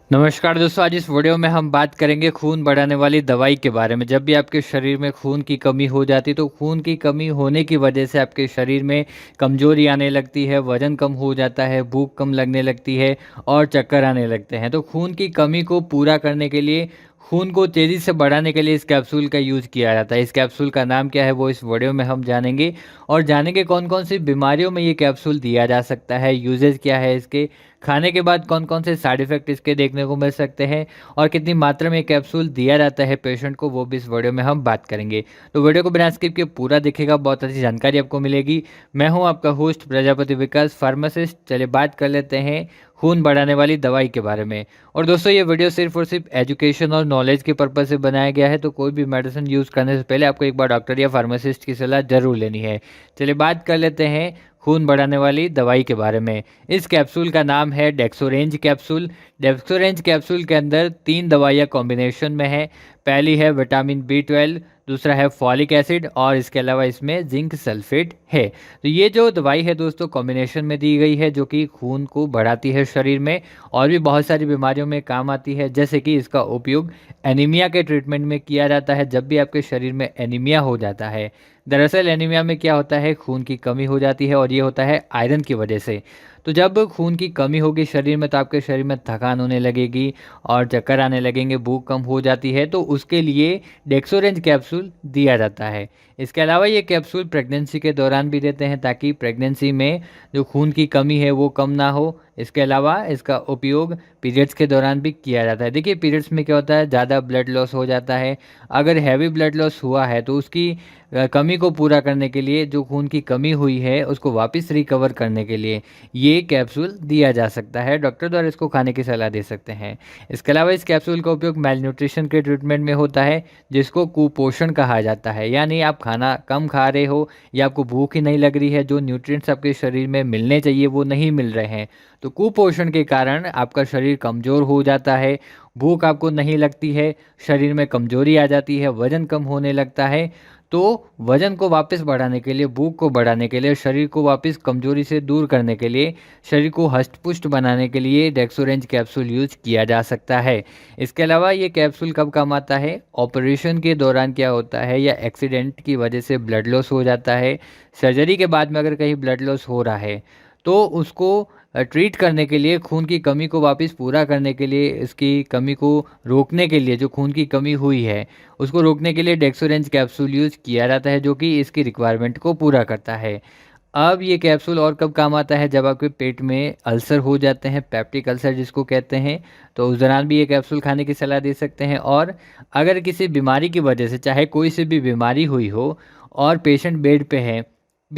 नमस्कार दोस्तों, आज इस वीडियो में हम बात करेंगे खून बढ़ाने वाली दवाई के बारे में। जब भी आपके शरीर में खून की कमी हो जाती है तो खून की कमी होने की वजह से आपके शरीर में कमजोरी आने लगती है, वजन कम हो जाता है, भूख कम लगने लगती है और चक्कर आने लगते हैं। तो खून की कमी को पूरा करने के लिए, खून को तेज़ी से बढ़ाने के लिए इस कैप्सूल का यूज़ किया जाता है। इस कैप्सूल का नाम क्या है वो इस वीडियो में हम जानेंगे और जानेंगे कौन कौन सी बीमारियों में ये कैप्सूल दिया जा सकता है, यूजेज क्या है इसके, खाने के बाद कौन-कौन से साइड इफ़ेक्ट इसके देखने को मिल सकते हैं और कितनी मात्रा में कैप्सूल दिया जाता है पेशेंट को, वो भी इस वीडियो में हम बात करेंगे। तो वीडियो को बिना स्किप किए पूरा देखिएगा, बहुत अच्छी जानकारी आपको मिलेगी। मैं हूं आपका होस्ट प्रजापति विकास, फार्मासिस्ट। चलिए बात कर लेते हैं खून बढ़ाने वाली दवाई के बारे में। और दोस्तों, ये वीडियो सिर्फ और सिर्फ एजुकेशन और नॉलेज के पर्पज़ से बनाया गया है, तो कोई भी मेडिसिन यूज़ करने से पहले आपको एक बार डॉक्टर या फार्मासिस्ट की सलाह ज़रूर लेनी है। चलिए बात कर लेते हैं खून बढ़ाने वाली दवाई के बारे में। इस कैप्सूल का नाम है डेक्सोरेंज कैप्सूल। डेक्सोरेंज कैप्सूल के अंदर 3 दवाइयाँ कॉम्बिनेशन में है। पहली है विटामिन बी 12, दूसरा है फॉलिक एसिड और इसके अलावा इसमें जिंक सल्फेट है। तो ये जो दवाई है दोस्तों कॉम्बिनेशन में दी गई है, जो कि खून को बढ़ाती है शरीर में और भी बहुत सारी बीमारियों में काम आती है। जैसे कि इसका उपयोग एनीमिया के ट्रीटमेंट में किया जाता है, जब भी आपके शरीर में एनीमिया हो जाता है। दरअसल एनीमिया में क्या होता है, खून की कमी हो जाती है और ये होता है आयरन की वजह से। तो जब खून की कमी होगी शरीर में तो आपके शरीर में थकान होने लगेगी और चक्कर आने लगेंगे, भूख कम हो जाती है, तो उसके लिए डेक्सोरेंज कैप्सूल दिया जाता है। इसके अलावा ये कैप्सूल प्रेगनेंसी के दौरान भी देते हैं, ताकि प्रेगनेंसी में जो खून की कमी है वो कम ना हो। इसके अलावा इसका उपयोग पीरियड्स के दौरान भी किया जाता है। देखिए, पीरियड्स में क्या होता है, ज़्यादा ब्लड लॉस हो जाता है। अगर हैवी ब्लड लॉस हुआ है तो उसकी कमी को पूरा करने के लिए, जो खून की कमी हुई है उसको वापस रिकवर करने के लिए ये कैप्सूल दिया जा सकता है। डॉक्टर द्वारा इसको खाने की सलाह दे सकते हैं। इसके अलावा इस कैप्सूल का उपयोग मेल न्यूट्रिशन के ट्रीटमेंट में होता है, जिसको कुपोषण कहा जाता है। यानी आप खाना कम खा रहे हो या आपको भूख ही नहीं लग रही है, जो न्यूट्रिएंट्स आपके शरीर में मिलने चाहिए वो नहीं मिल रहे हैं, तो कुपोषण के कारण आपका शरीर कमज़ोर हो जाता है, भूख आपको नहीं लगती है, शरीर में कमज़ोरी आ जाती है, वज़न कम होने लगता है। तो वज़न को वापस बढ़ाने के लिए, भूख को बढ़ाने के लिए, शरीर को वापस कमज़ोरी से दूर करने के लिए, शरीर को हष्ट-पुष्ट बनाने के लिए डेक्सोरेंज कैप्सूल यूज़ किया जा सकता है। इसके अलावा ये कैप्सूल कब काम आता है, ऑपरेशन के दौरान क्या होता है या एक्सीडेंट की वजह से ब्लड लॉस हो जाता है, सर्जरी के बाद में अगर कहीं ब्लड लॉस हो रहा है, तो उसको ट्रीट करने के लिए, खून की कमी को वापस पूरा करने के लिए, इसकी कमी को रोकने के लिए, जो खून की कमी हुई है उसको रोकने के लिए डेक्सोरेंज कैप्सूल यूज़ किया जाता है, जो कि इसकी रिक्वायरमेंट को पूरा करता है। अब ये कैप्सूल और कब काम आता है, जब आपके पेट में अल्सर हो जाते हैं, पेप्टिक अल्सर जिसको कहते हैं, तो उस दौरान भी ये कैप्सूल खाने की सलाह दे सकते हैं। और अगर किसी बीमारी की वजह से, चाहे कोई सी भी बीमारी हुई हो और पेशेंट बेड पे है,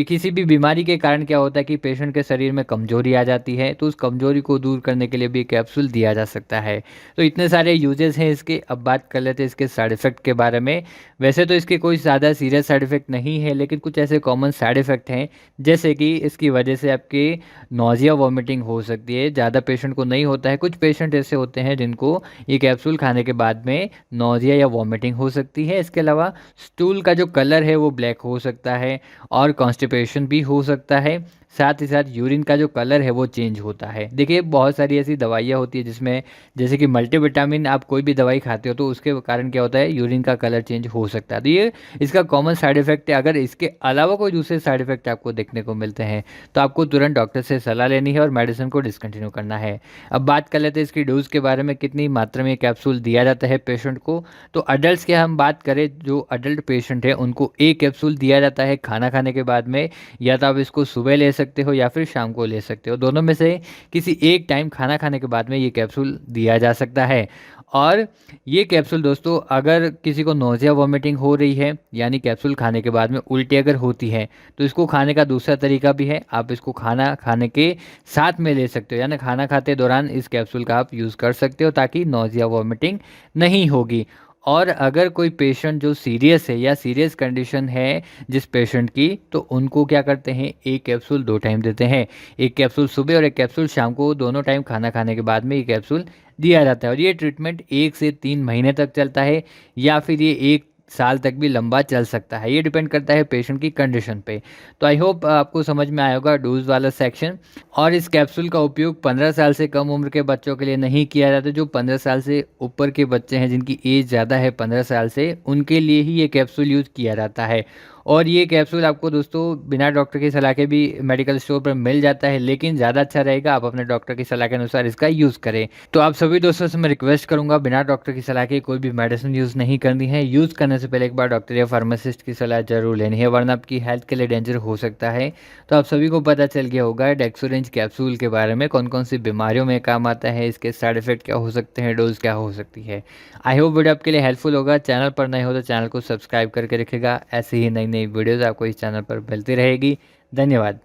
किसी भी बीमारी के कारण क्या होता है कि पेशेंट के शरीर में कमजोरी आ जाती है, तो उस कमजोरी को दूर करने के लिए भी कैप्सूल दिया जा सकता है। तो इतने सारे यूजेस हैं इसके। अब बात कर लेते हैं इसके साइड इफ़ेक्ट के बारे में। वैसे तो इसके कोई ज़्यादा सीरियस साइड इफ़ेक्ट नहीं है, लेकिन कुछ ऐसे कॉमन साइड इफ़ेक्ट हैं, जैसे कि इसकी वजह से आपके नौजिया वॉमिटिंग हो सकती है। ज़्यादा पेशेंट को नहीं होता है, कुछ पेशेंट ऐसे होते हैं जिनको ये कैप्सूल खाने के बाद में नौजिया या वॉमिटिंग हो सकती है। इसके अलावा स्टूल का जो कलर है वो ब्लैक हो सकता है और कॉन्स्टिपेशन भी हो सकता है। साथ ही साथ यूरिन का जो कलर है वो चेंज होता है। देखिए, बहुत सारी ऐसी दवाइयाँ होती है जिसमें, जैसे कि मल्टीविटामिन, आप कोई भी दवाई खाते हो तो उसके कारण क्या होता है, यूरिन का कलर चेंज हो सकता है। तो ये इसका कॉमन साइड इफ़ेक्ट है। अगर इसके अलावा कोई दूसरे साइड इफ़ेक्ट आपको देखने को मिलते हैं तो आपको तुरंत डॉक्टर से सलाह लेनी है और मेडिसिन को डिसकंटिन्यू करना है। अब बात कर लेते हैं इसकी डोज़ के बारे में, कितनी मात्रा में कैप्सूल दिया जाता है पेशेंट को। तो अडल्ट्स की हम बात करें, जो अडल्ट पेशेंट है उनको एक कैप्सूल दिया जाता है खाना खाने के बाद में। या तो आप इसको सुबह ले सकते हो या फिर शाम को ले सकते हो, दोनों में से किसी एक टाइम खाना खाने के बाद में ये कैप्सूल दिया जा सकता है। और ये कैप्सूल दोस्तों, अगर किसी को नोज़िया वॉमिटिंग हो रही है, यानी कैप्सूल खाने के बाद में उल्टी अगर होती है, तो इसको खाने का दूसरा तरीका भी है। आप इसको खाना खाने के साथ में ले सकते हो, यानी खाना खाते दौरान इस कैप्सूल का आप यूज़ कर सकते हो, ताकि नोज़िया वॉमिटिंग नहीं होगी। और अगर कोई पेशेंट जो सीरियस है या सीरियस कंडीशन है जिस पेशेंट की, तो उनको क्या करते हैं, एक कैप्सूल 2 टाइम देते हैं। एक कैप्सूल सुबह और एक कैप्सूल शाम को, दोनों टाइम खाना खाने के बाद में ये कैप्सूल दिया जाता है। और ये ट्रीटमेंट 1 से 3 महीने तक चलता है, या फिर ये 1 साल तक भी लंबा चल सकता है। ये डिपेंड करता है पेशेंट की कंडीशन पे। तो आई होप आपको समझ में आया होगा डोज़ वाला सेक्शन। और इस कैप्सूल का उपयोग 15 साल से कम उम्र के बच्चों के लिए नहीं किया जाता। जो 15 साल से ऊपर के बच्चे हैं, जिनकी एज ज़्यादा है 15 साल से, उनके लिए ही ये कैप्सूल यूज़ किया जाता है। और ये कैप्सूल आपको दोस्तों बिना डॉक्टर की सलाह के भी मेडिकल स्टोर पर मिल जाता है, लेकिन ज़्यादा अच्छा रहेगा आप अपने डॉक्टर की सलाह के अनुसार इसका यूज़ करें। तो आप सभी दोस्तों से मैं रिक्वेस्ट करूँगा, बिना डॉक्टर की सलाह के कोई भी मेडिसिन यूज़ नहीं करनी है। यूज़ करने से पहले एक बार डॉक्टर या फार्मासिस्ट की सलाह ज़रूर लेनी है, वरना आपकी हेल्थ के लिए डेंजर हो सकता है। तो आप सभी को पता चल गया होगा डेक्सोरेंज कैप्सूल के बारे में, कौन-कौन सी बीमारियों में काम आता है, इसके साइड इफ़ेक्ट क्या हो सकते हैं, डोज़ क्या हो सकती है। आई होप वीडियो आपके लिए हेल्पफुल होगा। चैनल पर नए हो तो चैनल को सब्सक्राइब करके रखिएगा। ऐसे ही नई-नई वीडियोज़ आपको इस चैनल पर मिलती रहेगी। धन्यवाद।